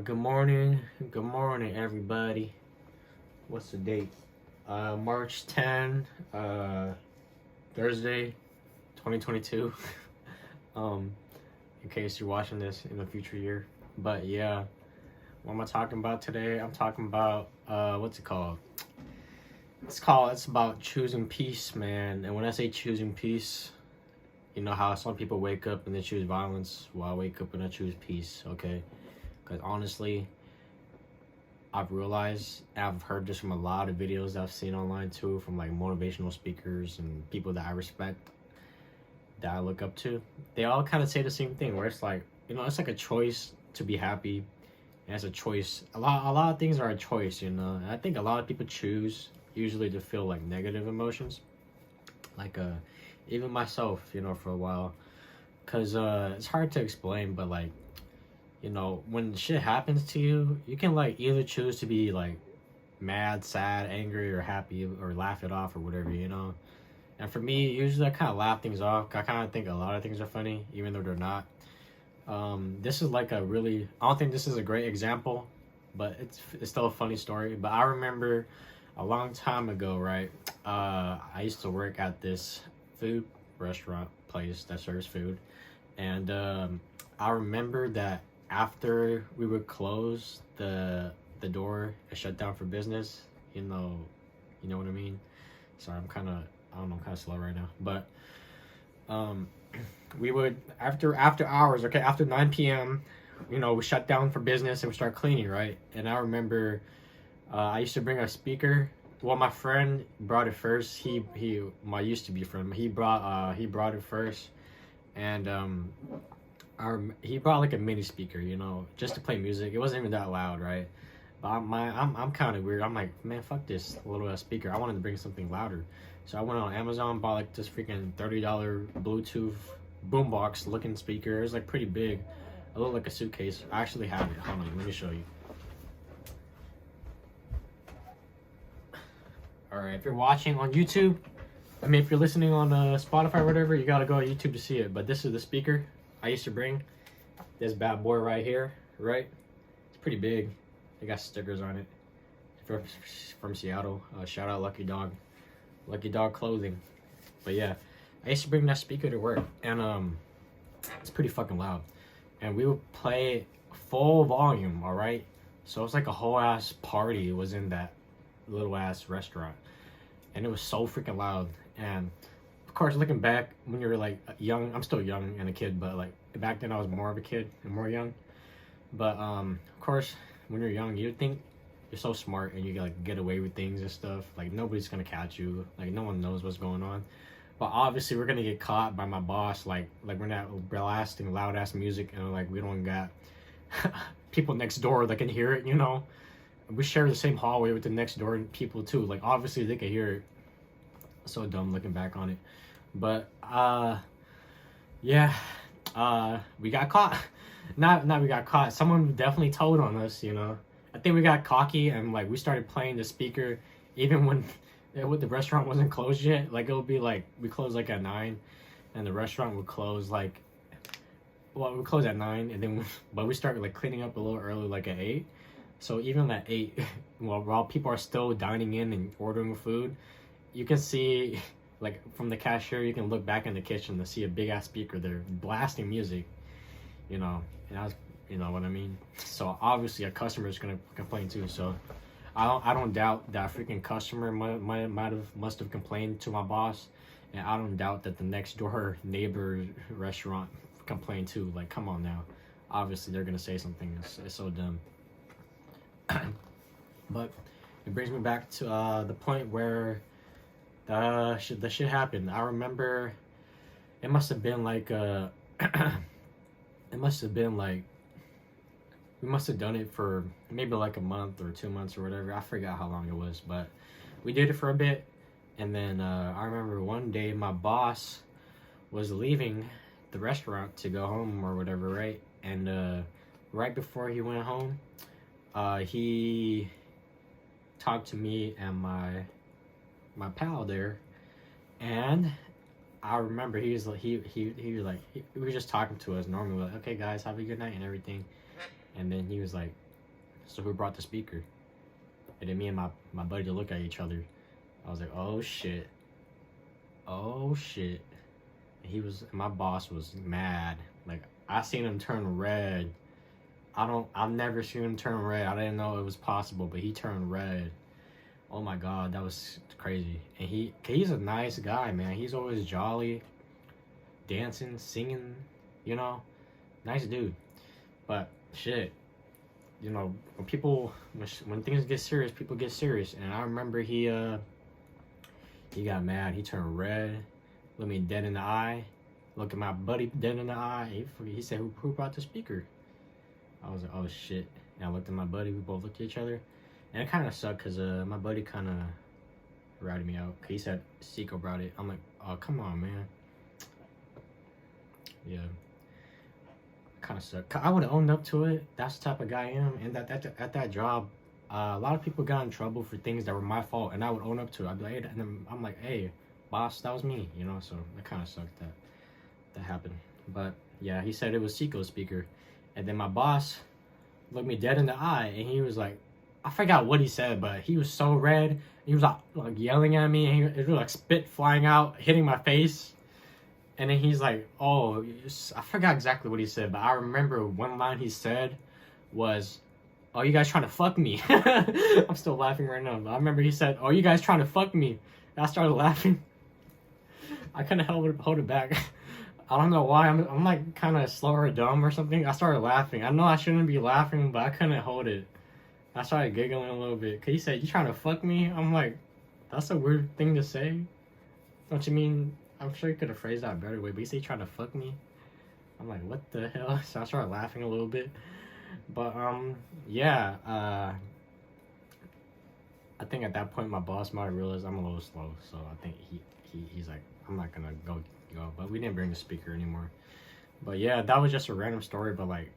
Good morning, everybody. What's the date? March 10, Thursday, 2022. um, in case you're watching this in the future year. But yeah, what am I talking about today? I'm talking about, what's it called? It's about choosing peace, man. And when I say choosing peace, you know how some people wake up and they choose violence? Well, I wake up and I choose peace, okay? Because honestly, I've realized, I've heard this from a lot of videos that I've seen online too, from like motivational speakers and people that I respect, that I look up to. They all kind of say the same thing, where it's like, it's like a choice to be happy. And it's a choice. A lot of things are a choice, And I think a lot of people choose usually to feel like negative emotions. Like, even myself, for a while. Because it's hard to explain, but like, when shit happens to you, you can like either choose to be like mad, sad, angry, or happy, or laugh it off, or whatever. And for me, usually I kind of laugh things off. I kind of think a lot of things are funny, even though they're not. This is like I don't think this is a great example, but it's still a funny story. But I remember a long time ago, right? I used to work at this food restaurant place that serves food, and I remember that after we would close the door and shut down for business, you know what I mean. Sorry, I don't know, I'm kind of slow right now, but we would after hours, okay, after 9 p.m. We shut down for business and we start cleaning, right? And I remember I used to bring a speaker. Well, my friend brought it first. He my used to be friend. He brought it first, and he brought like a mini speaker, just to play music. It wasn't even that loud, right? But I'm kind of weird. I'm like, man, fuck this little speaker. I wanted to bring something louder, so I went on Amazon, bought like this freaking $30 Bluetooth boombox looking speaker. It was like pretty big. It looked like a suitcase. I actually have it. Hold on, let me show you. All right, if you're watching on YouTube, if you're listening on Spotify or whatever, you gotta go to YouTube to see it. But this is the speaker I used to bring. This bad boy right here, right? It's pretty big. They got stickers on it. From Seattle. Shout out Lucky Dog Clothing. But yeah, I used to bring that speaker to work, and it's pretty fucking loud. And we would play full volume, all right? So it's like a whole ass party was in that little ass restaurant, and it was so freaking loud. And of course, looking back, when you're like young, I'm still young and a kid, but like back then I was more of a kid and more young. But of course, when you're young, you think you're so smart and you like get away with things and stuff. Like nobody's gonna catch you. Like no one knows what's going on. But obviously, we're gonna get caught by my boss. Like we're not blasting loud ass music, and like we don't got people next door that can hear it. We share the same hallway with the next door people too. Like obviously they can hear it. So dumb looking back on it. But yeah, we got caught. Not we got caught. Someone definitely told on us. I think we got cocky and like we started playing the speaker even when the restaurant wasn't closed yet. Like it would be like we closed like at 9, and the restaurant would close like, well, we close at 9, and then but we started like cleaning up a little early, like at 8. So even at 8, while people are still dining in and ordering food, you can see, like from the cashier, you can look back in the kitchen to see a big ass speaker there blasting music, and I was, you know what I mean. So obviously a customer is gonna complain too. So I don't doubt that freaking customer must have complained to my boss, and I don't doubt that the next door neighbor restaurant complained too. Like, come on now, obviously they're gonna say something. It's so dumb. But it brings me back to the point where the shit happened. I remember it must have been like we must have done it for maybe like a month or 2 months or whatever. I forgot how long it was, but we did it for a bit. And then I remember one day my boss was leaving the restaurant to go home or whatever, right? And right before he went home, he talked to me and my pal there, and I remember he was just talking to us normally, like, okay guys, have a good night and everything. And then he was like, So who brought the speaker? And then me and my buddy to look at each other. I was like, oh shit. Oh shit. My boss was mad. Like, I seen him turn red. I've never seen him turn red. I didn't know it was possible, but he turned red. Oh my god, that was crazy. And he's a nice guy, man. He's always jolly, dancing, singing, you know, nice dude. But shit, you know, when things get serious, people get serious. And I remember he got mad. He turned red, looked me dead in the eye, looked at my buddy dead in the eye. He said, who brought the speaker? I was like, oh shit. And I looked at my buddy. We both looked at each other. And it kind of sucked because my buddy kind of ratted me out. He said Xico brought it. I'm like, oh, come on, man. Yeah. Kind of sucked. I would have owned up to it. That's the type of guy I am. And at that job, a lot of people got in trouble for things that were my fault. And I would own up to it. I'd be like, hey, and then I'm like, hey, boss, that was me. You know, so it kind of sucked that happened. But yeah, he said it was Xico's speaker. And then my boss looked me dead in the eye, and he was like, I forgot what he said, but he was so red. He was like yelling at me, and it was like spit flying out, hitting my face. And then he's like, oh, I forgot exactly what he said, but I remember one line he said was, oh, you guys trying to fuck me? I'm still laughing right now, but I remember he said, oh, you guys trying to fuck me? And I started laughing. I couldn't hold it back. I don't know why. I'm like kind of slow or dumb or something. I started laughing. I know I shouldn't be laughing, but I couldn't hold it. I started giggling a little bit. Cause he said, you trying to fuck me? I'm like, that's a weird thing to say. Don't you mean, I'm sure you could have phrased that a better way, but you say you trying to fuck me? I'm like, what the hell? So I started laughing a little bit. But yeah, I think at that point my boss might have realized I'm a little slow. So I think he's like, I'm not gonna go, but we didn't bring the speaker anymore. But yeah, that was just a random story, but like,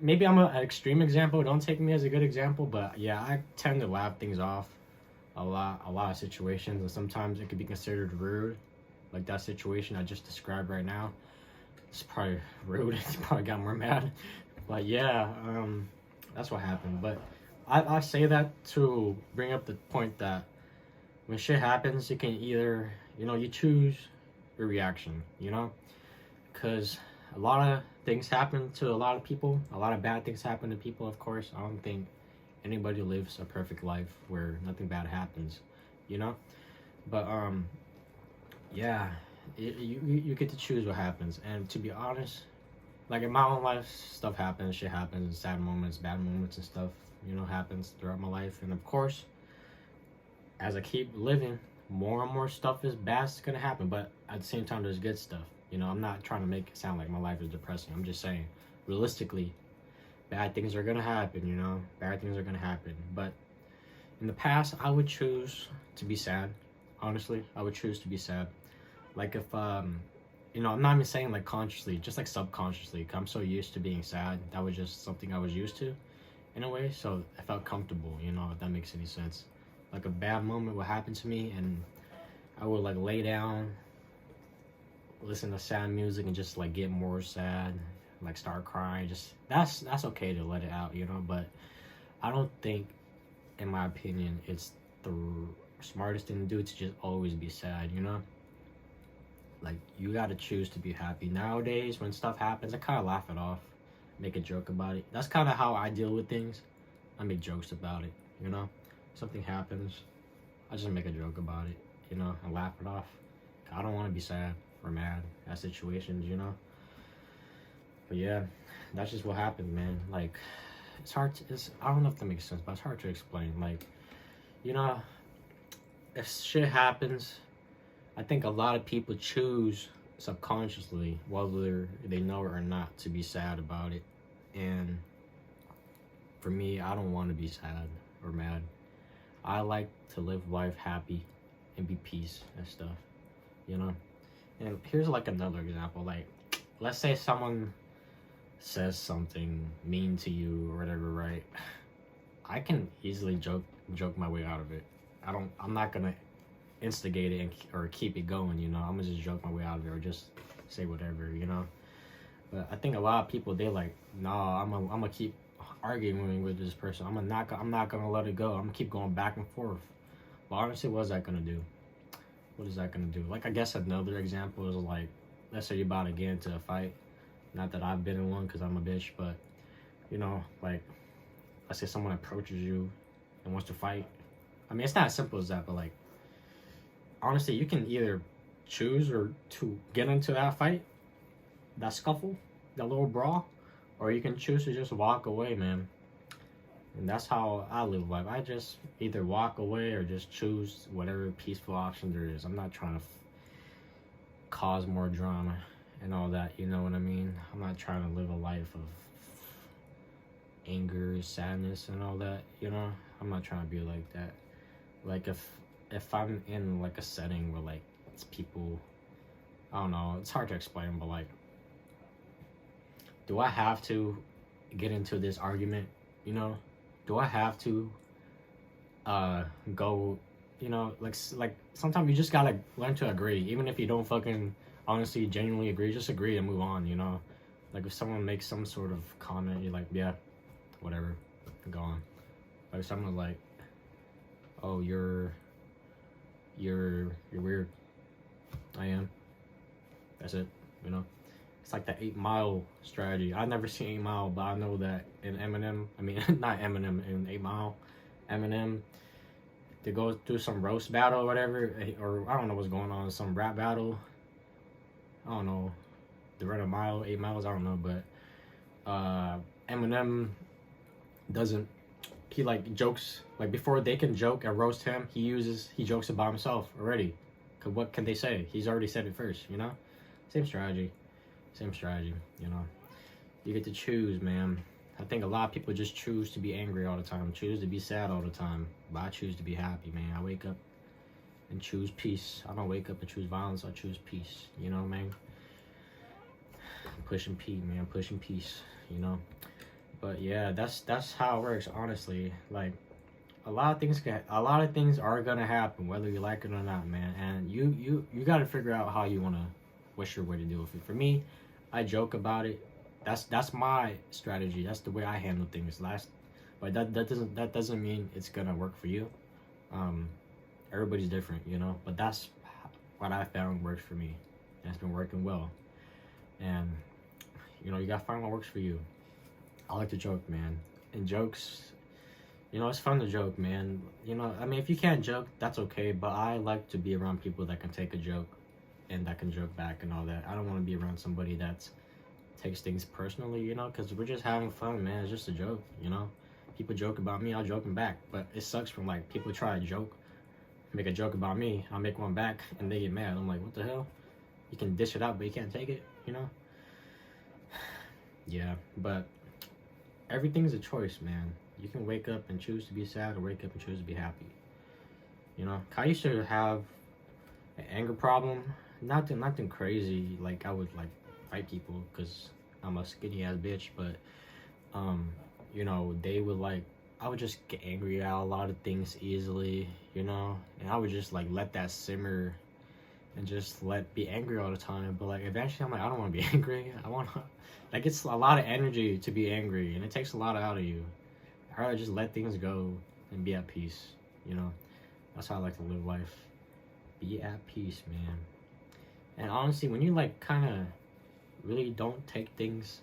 maybe I'm an extreme example. Don't take me as a good example, but yeah, I tend to laugh things off a lot of situations, and sometimes it could be considered rude. Like that situation I just described right now, it's probably rude. It's probably got more mad. But yeah, that's what happened. But I say that to bring up the point that when shit happens, you can either, you know, you choose your reaction, you know, because a lot of things happen to a lot of people. A lot of bad things happen to people, of course. I don't think anybody lives a perfect life where nothing bad happens, you know. But yeah, you get to choose what happens. And to be honest, like in my own life, stuff happens, shit happens, sad moments, bad moments and stuff, you know, happens throughout my life. And of course, as I keep living, more and more stuff is bad is gonna happen. But at the same time, there's good stuff. You know, I'm not trying to make it sound like my life is depressing. I'm just saying, realistically, bad things are gonna happen, you know? Bad things are gonna happen. But in the past, I would choose to be sad. Honestly, I would choose to be sad. Like if, you know, I'm not even saying like consciously, just like subconsciously. 'Cause I'm so used to being sad. That was just something I was used to, in a way. So I felt comfortable, you know, if that makes any sense. Like a bad moment would happen to me, and I would like lay down, listen to sad music, and just like get more sad, like start crying. Just that's okay to let it out, you know. But I don't think, in my opinion, it's the smartest thing to do to just always be sad, you know. Like, you gotta choose to be happy. Nowadays, when stuff happens, I kind of laugh it off, make a joke about it. That's kind of how I deal with things. I make jokes about it, you know. Something happens, I just make a joke about it, you know, and laugh it off. I don't want to be sad or mad at situations, you know. But yeah, that's just what happened, man. Like, it's hard to, I don't know if that makes sense, but it's hard to explain. Like, you know, if shit happens, I think a lot of people choose subconsciously, whether they know it or not, to be sad about it. And for me, I don't want to be sad or mad. I like to live life happy and be peace and stuff, you know. And here's like another example. Like, let's say someone says something mean to you or whatever, right? I can easily joke my way out of it. I'm not gonna instigate it or keep it going, you know. I'm gonna just joke my way out of it or just say whatever, you know. But I think a lot of people, they like, nah, I'm gonna keep arguing with this person. I'm not gonna let it go. I'm gonna keep going back and forth. But honestly, what is that gonna do? What is that gonna do? Like, I guess another example is like, let's say you're about to get into a fight. Not that I've been in one because I'm a bitch, but you know, like, let's say someone approaches you and wants to fight. I mean, it's not as simple as that, but like, honestly, you can either choose or to get into that fight, that scuffle, that little brawl, or you can choose to just walk away, man. And that's how I live life. I just either walk away or just choose whatever peaceful option there is. I'm not trying to cause more drama and all that, you know what I mean? I'm not trying to live a life of anger, sadness, and all that, you know? I'm not trying to be like that. Like, if I'm in like a setting where like it's people, I don't know, it's hard to explain, but like, do I have to get into this argument, you know? Do I have to go, you know, like sometimes you just gotta learn to agree, even if you don't fucking honestly genuinely agree, just agree and move on, you know? Like, if someone makes some sort of comment, you're like, yeah, whatever, go on. Like, if someone's like, oh, you're weird, I am, that's it, you know? It's like the 8 Mile strategy. I've never seen 8 Mile, but I know that in Eminem, I mean, not Eminem, in 8 Mile, Eminem, they go through some roast battle or whatever, or I don't know what's going on, some rap battle. I don't know. They run a mile, 8 miles, I don't know, but Eminem doesn't, he like jokes, like before they can joke and roast him, he jokes about himself already. Cause what can they say? He's already said it first, you know? Same strategy, you know? You get to choose, man. I think a lot of people just choose to be angry all the time, choose to be sad all the time, but I choose to be happy, man. I wake up and choose peace. I don't wake up and choose violence, I choose peace, you know, man? Pushing P, man, pushing peace, you know? But yeah, that's how it works, honestly. Like, a lot of things are gonna happen, whether you like it or not, man. And you gotta figure out how you wanna, what's your way to deal with it. For me, I joke about it. That's my strategy. That's the way I handle things. But that doesn't mean it's gonna work for you. Everybody's different, you know. But that's what I found works for me, and it's been working well. And you know, you gotta find what works for you. I like to joke, man. And jokes, you know, it's fun to joke, man. You know, I mean, if you can't joke, that's okay. But I like to be around people that can take a joke and that can joke back and all that. I don't want to be around somebody that takes things personally, you know, because we're just having fun, man. It's just a joke, you know. People joke about me, I'll joke them back. But it sucks when like people try to make a joke about me, I'll make one back and they get mad. I'm like, what the hell? You can dish it out, but you can't take it, you know? Yeah, but everything's a choice, man. You can wake up and choose to be sad or wake up and choose to be happy. You know, I used to have an anger problem. Nothing crazy. Like, I would like fight people because I'm a skinny ass bitch. But you know, I would just get angry at a lot of things easily. You know, and I would just like let that simmer and just be angry all the time. But like eventually, I'm like, I don't want to be angry. I want to. Like, it's a lot of energy to be angry, and it takes a lot out of you. I'd rather just let things go and be at peace, you know? That's how I like to live life. Be at peace, man. And honestly, when you, like, kind of really don't take things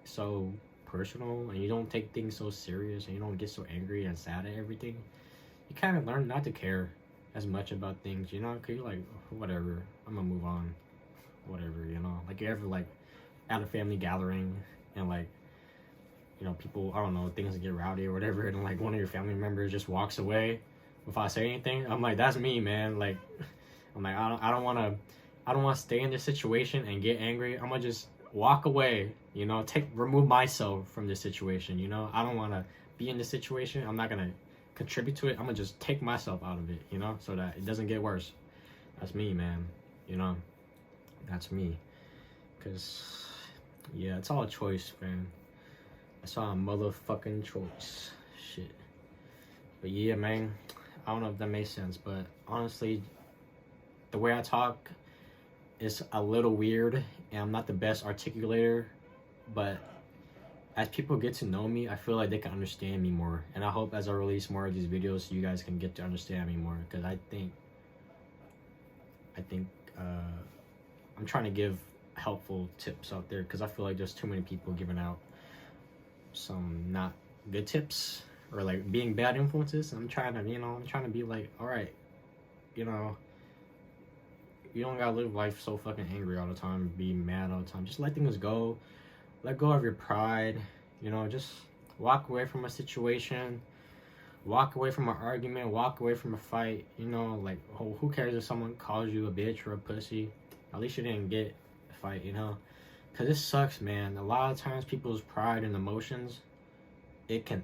so personal, and you don't take things so serious, and you don't get so angry and sad at everything, you kind of learn not to care as much about things, you know? Because you're like, whatever, I'm gonna move on. Whatever, you know? Like, you ever, like, at a family gathering and like, you know, people, I don't know, things get rowdy or whatever, and like one of your family members just walks away without saying anything. I'm like, that's me, man. Like, I'm like, I don't want to stay in this situation and get angry. I'm gonna just walk away, you know, remove myself from this situation, you know? I don't want to be in this situation. I'm not gonna contribute to it. I'm gonna just take myself out of it, you know, so that it doesn't get worse. That's me, man, you know? That's me. Because yeah, it's all a choice, man. It's all a motherfucking choice. Shit. But yeah, man. I don't know if that makes sense, but honestly, the way I talk is a little weird, and I'm not the best articulator, but as people get to know me, I feel like they can understand me more. And I hope as I release more of these videos, you guys can get to understand me more. Because I think I'm trying to give helpful tips out there. Because I feel like there's too many people giving out some not good tips or like being bad influences. I'm trying to, I'm trying to be like, all right, you don't gotta live life so fucking angry all the time, be mad all the time. Just let things go. Let go of your pride. Just walk away from a situation. Walk away from an argument. Walk away from a fight. Like, who cares if someone calls you a bitch or a pussy? At least you didn't get a fight, Because it sucks, man. A lot of times people's pride and emotions, it can,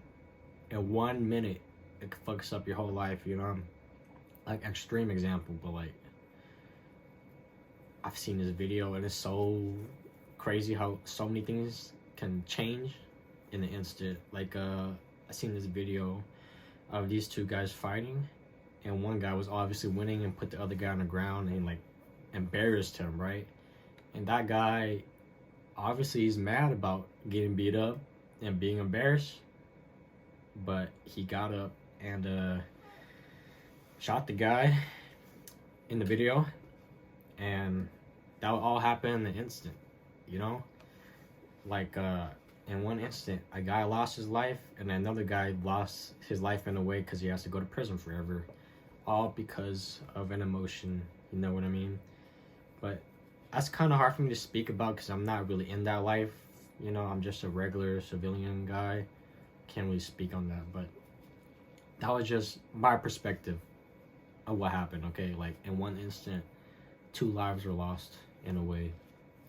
in 1 minute, it fucks up your whole life, Like, extreme example, but like, I've seen this video and it's so crazy how so many things can change in an instant. Like, I seen this video of these two guys fighting, and one guy was obviously winning and put the other guy on the ground and like embarrassed him, right? And that guy, obviously he's mad about getting beat up and being embarrassed, but he got up and shot the guy in the video, and that all happened in an instant, like in one instant a guy lost his life and another guy lost his life in a way because he has to go to prison forever, all because of an emotion, you know what I mean? But that's kind of hard for me to speak about because I'm not really in that life, I'm just a regular civilian guy, can't really speak on that. But that was just my perspective of what happened. Okay, like in one instant 2 lives were lost in a way.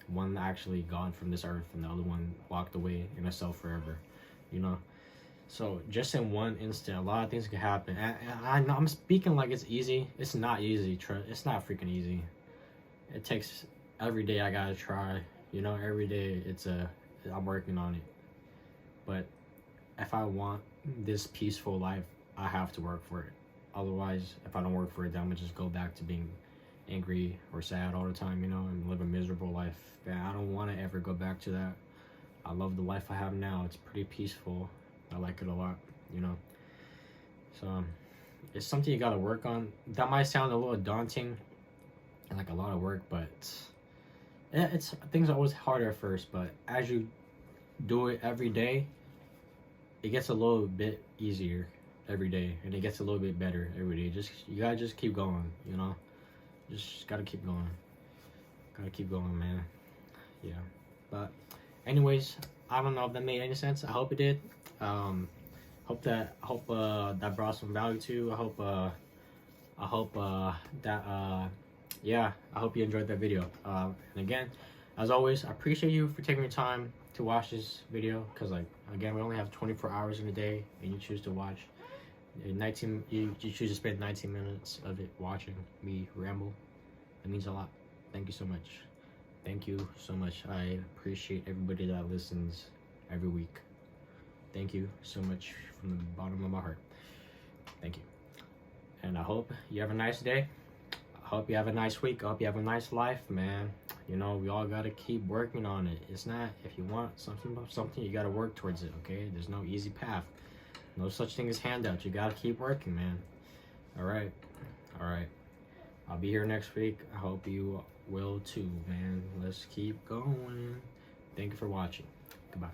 One actually gone from this earth and the other one walked away in a cell forever, So just in one instant, a lot of things can happen. And I'm speaking like it's easy. It's not easy. It's not freaking easy. It takes every day. I gotta try, every day I'm working on it. But if I want this peaceful life, I have to work for it. Otherwise, if I don't work for it, then I'm gonna just go back to being angry or sad all the time, and live a miserable life. And I don't want to ever go back to that. I love the life I have now. It's pretty peaceful. I like it a lot, So it's something you gotta work on. That might sound a little daunting and like a lot of work, but it's things are always harder at first. But as you do it every day, it gets a little bit easier every day, and it gets a little bit better every day. You gotta just keep going, Just gotta keep going. Gotta keep going, man. Yeah. But anyways, I don't know if that made any sense. I hope it did. Hope that brought some value to you. I hope you enjoyed that video. And again, as always, I appreciate you for taking your time to watch this video, because like again, we only have 24 hours in a day and you choose to watch 19, you choose to spend 19 minutes of it watching me ramble. It means a lot. Thank you so much. Thank you so much. I appreciate everybody that listens every week. Thank you so much from the bottom of my heart. Thank you. And I hope you have a nice day. I hope you have a nice week. I hope you have a nice life, man. We all gotta keep working on it. It's not, if you want something, you gotta work towards it, okay? There's no easy path. No such thing as handouts. You gotta keep working, man. All right. I'll be here next week. I hope you will too, man. Let's keep going. Thank you for watching. Goodbye.